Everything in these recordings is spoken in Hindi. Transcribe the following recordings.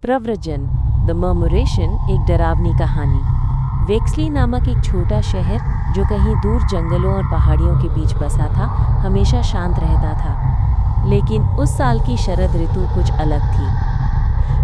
प्रव्रजन द मर्मरेशन एक डरावनी कहानी। वेक्सली नामक एक छोटा शहर जो कहीं दूर जंगलों और पहाड़ियों के बीच बसा था, हमेशा शांत रहता था। लेकिन उस साल की शरद ऋतु कुछ अलग थी।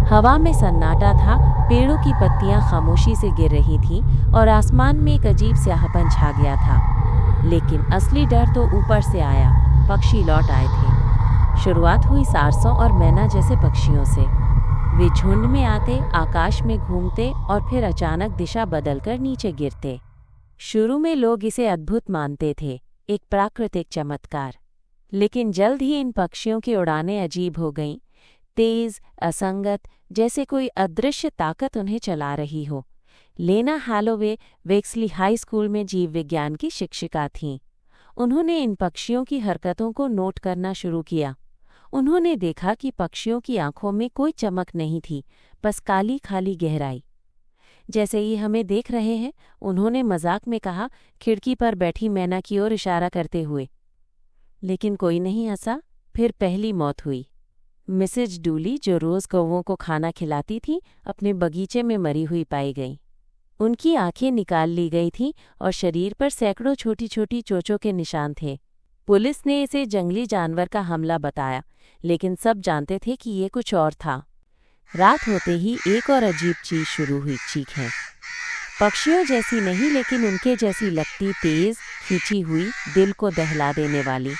हवा में सन्नाटा था, पेड़ों की पत्तियां खामोशी से गिर रही थीं और आसमान में एक अजीब स्याहपन छा गया था। लेकिन असली डर तो ऊपर से आया। पक्षी लौट आए थे। शुरुआत हुई सारसों और मैना जैसे पक्षियों से। वे झुंड में आते, आकाश में घूमते और फिर अचानक दिशा बदलकर नीचे गिरते। शुरू में लोग इसे अद्भुत मानते थे, एक प्राकृतिक चमत्कार। लेकिन जल्द ही इन पक्षियों की उड़ानें अजीब हो गईं, तेज, असंगत, जैसे कोई अदृश्य ताकत उन्हें चला रही हो। लेना हैलोवे वेक्सली हाई स्कूल में जीव विज्ञान की शिक्षिका थीं। उन्होंने इन पक्षियों की हरकतों को नोट करना शुरू किया। उन्होंने देखा कि पक्षियों की आंखों में कोई चमक नहीं थी, बस काली खाली गहराई। जैसे ये हमें देख रहे हैं, उन्होंने मजाक में कहा, खिड़की पर बैठी मैना की ओर इशारा करते हुए। लेकिन कोई नहीं हंसा। फिर पहली मौत हुई। मिसेज डूली, जो रोज कौवों को खाना खिलाती थीं, अपने बगीचे में मरी हुई पाई गईं। उनकी आंखें निकाल ली गई थीं और शरीर पर सैकड़ों छोटी छोटी चोंचों के निशान थे। पुलिस ने इसे जंगली जानवर का हमला बताया, लेकिन सब जानते थे कि ये कुछ और था। रात होते ही एक और अजीब चीज शुरू हुई, चीखें। पक्षियों जैसी नहीं, लेकिन उनके जैसी लगती, तेज, खींची हुई, दिल को दहला देने वाली।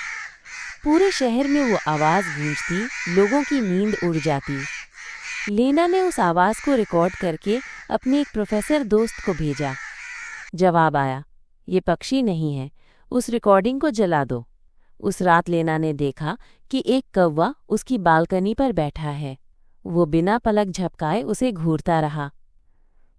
पूरे शहर में वो आवाज गूंजती, लोगों की नींद उड़ जाती। लेना ने उस आवाज को रिकॉर्ड करके अपने एक प्रोफेसर दोस्त को भेजा। जवाब आया, ये पक्षी नहीं है, उस रिकॉर्डिंग को जला दो। उस रात लेना ने देखा कि एक कौवा उसकी बालकनी पर बैठा है। वो बिना पलक झपकाए उसे घूरता रहा।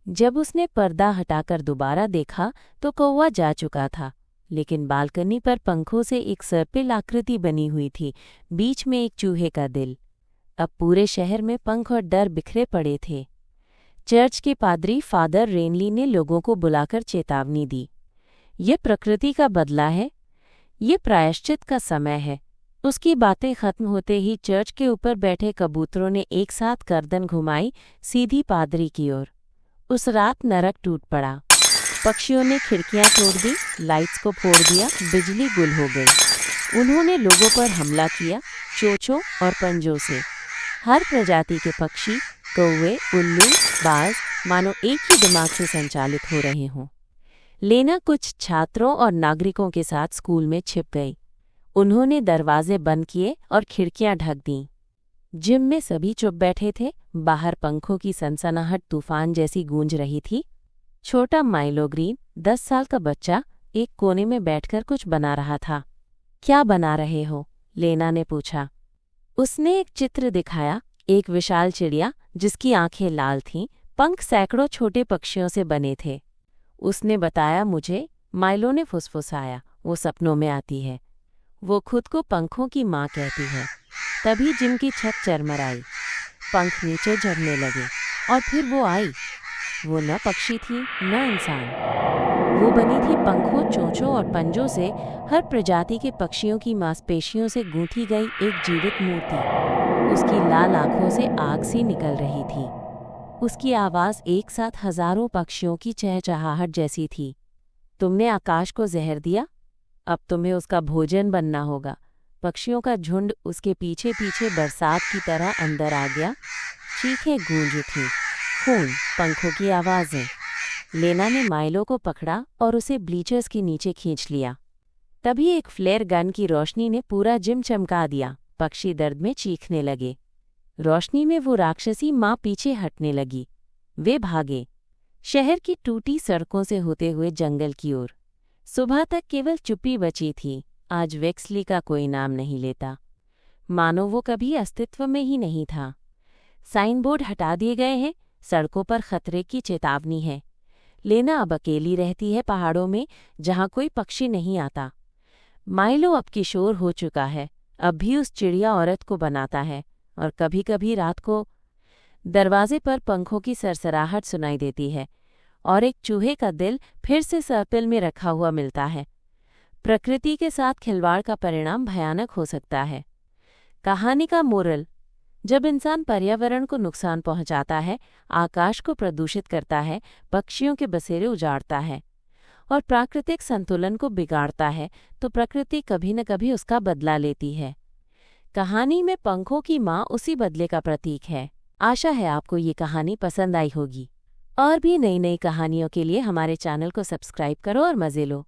जब उसने पर्दा हटाकर दोबारा देखा तो कौवा जा चुका था, लेकिन बालकनी पर पंखों से एक सर्पिल आकृति बनी हुई थी, बीच में एक चूहे का दिल। अब पूरे शहर में पंख और डर बिखरे पड़े थे। चर्च के पादरी फादर रेनली ने लोगों को बुलाकर चेतावनी दी। ये प्रकृति का बदला है, ये प्रायश्चित का समय है। उसकी बातें खत्म होते ही चर्च के ऊपर बैठे कबूतरों ने एक साथ गर्दन घुमाई, सीधी पादरी की ओर। उस रात नरक टूट पड़ा। पक्षियों ने खिड़कियां तोड़ दी, लाइट्स को फोड़ दिया, बिजली गुल हो गई। उन्होंने लोगों पर हमला किया, चोंचों और पंजों से। हर प्रजाति के पक्षी, कौवे, उल्लू, बाज, मानो एक ही दिमाग से संचालित हो रहे हों। लेना कुछ छात्रों और नागरिकों के साथ स्कूल में छिप गई। उन्होंने दरवाजे बंद किए और खिड़कियां ढक दीं। जिम में सभी चुप बैठे थे। बाहर पंखों की सनसनाहट तूफान जैसी गूंज रही थी। छोटा माइलो ग्रीन, 10 साल का बच्चा, एक कोने में बैठकर कुछ बना रहा था। क्या बना रहे हो? लेना ने पूछा। उसने एक चित्र दिखाया, एक विशाल चिड़िया जिसकी आंखें लाल थीं, पंख सैकड़ों छोटे पक्षियों से बने थे। उसने बताया मुझे, माइलो ने फुसफुसाया, वो सपनों में आती है। वो खुद को पंखों की माँ कहती है। तभी जिम की छत चरमराई, पंख नीचे झड़ने लगे और फिर वो आई। वो न पक्षी थी न इंसान। वो बनी थी पंखों, चोंचों और पंजों से, हर प्रजाति के पक्षियों की मांसपेशियों से गूंथी गई एक जीवित मूर्ति। उसकी लाल आंखों से आग सी निकल रही थी। उसकी आवाज़ एक साथ हजारों पक्षियों की चहचहाहट जैसी थी। तुमने आकाश को जहर दिया, अब तुम्हें उसका भोजन बनना होगा। पक्षियों का झुंड उसके पीछे पीछे बरसात की तरह अंदर आ गया। चीखें गूंज उठीं, खून, पंखों की आवाज़ें। लेना ने माइलो को पकड़ा और उसे ब्लीचर्स के नीचे खींच लिया। तभी एक फ्लेयर गन की रोशनी ने पूरा जिम चमका दिया। पक्षी दर्द में चीखने लगे। रोशनी में वो राक्षसी माँ पीछे हटने लगी। वे भागे, शहर की टूटी सड़कों से होते हुए जंगल की ओर। सुबह तक केवल चुप्पी बची थी। आज वेक्सली का कोई नाम नहीं लेता, मानो वो कभी अस्तित्व में ही नहीं था। साइन बोर्ड हटा दिए गए हैं, सड़कों पर खतरे की चेतावनी है। लेना अब अकेली रहती है पहाड़ों में, जहाँ कोई पक्षी नहीं आता। माइलो अब किशोर हो चुका है, अब भी उस चिड़िया औरत को बनाता है, और कभी कभी रात को दरवाजे पर पंखों की सरसराहट सुनाई देती है और एक चूहे का दिल फिर से सर्पिल में रखा हुआ मिलता है। प्रकृति के साथ खिलवाड़ का परिणाम भयानक हो सकता है। कहानी का मोरल, जब इंसान पर्यावरण को नुकसान पहुंचाता है, आकाश को प्रदूषित करता है, पक्षियों के बसेरे उजाड़ता है और प्राकृतिक संतुलन को बिगाड़ता है, तो प्रकृति कभी न कभी उसका बदला लेती है। कहानी में पंखों की माँ उसी बदले का प्रतीक है। आशा है आपको ये कहानी पसंद आई होगी। और भी नई नई कहानियों के लिए हमारे चैनल को सब्सक्राइब करो और मज़े लो।